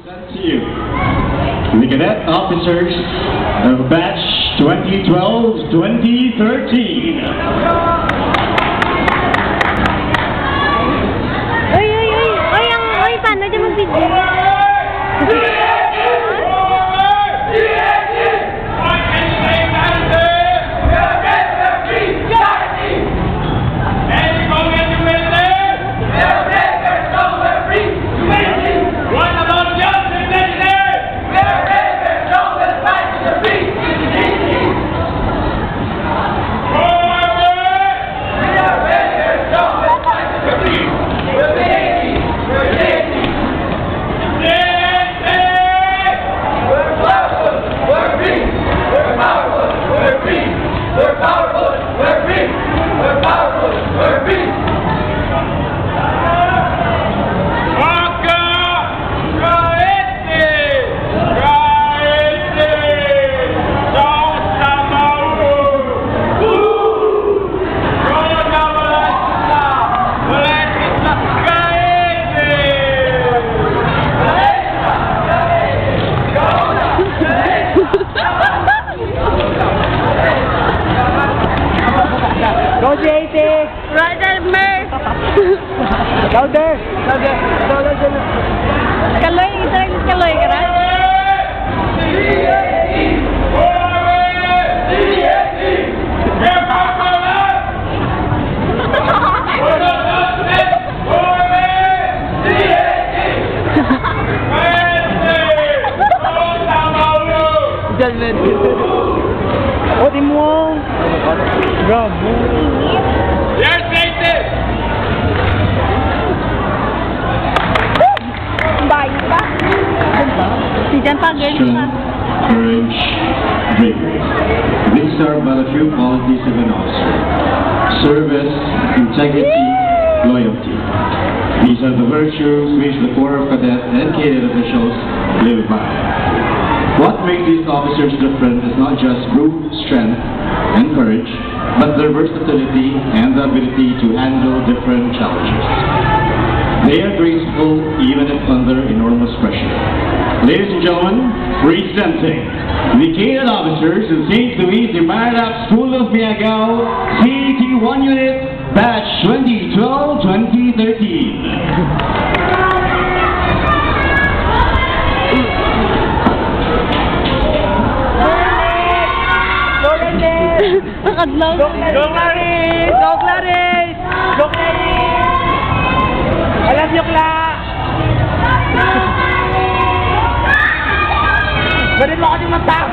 present to you the cadet officers of batch 2012-2013. Paano dyan mag-video? Go JT! Brother Murph! Louder! Kaloy, isang kaloy ka na? O, di mo! Bravo! Yes, Nathan! Bayo pa. Si Jan pa, girl pa. Courage, bravery. These are but a few qualities of an officer. Service, integrity, loyalty. These are the virtues which the Corps of Cadets and cadet officials live by. What makes these officers different is not just brute strength and courage, but their versatility and the ability to handle different challenges. They are graceful even if under enormous pressure. Ladies and gentlemen, presenting the cadet officers of St. Louis de Marilap School of Miagao, CAT-1 Unit, Batch 2012-2013. Nakadlaw. Go Clarice! Go Clarice! Go Clarice! Alam nyo, Kla! Ganun mo kasi magtao!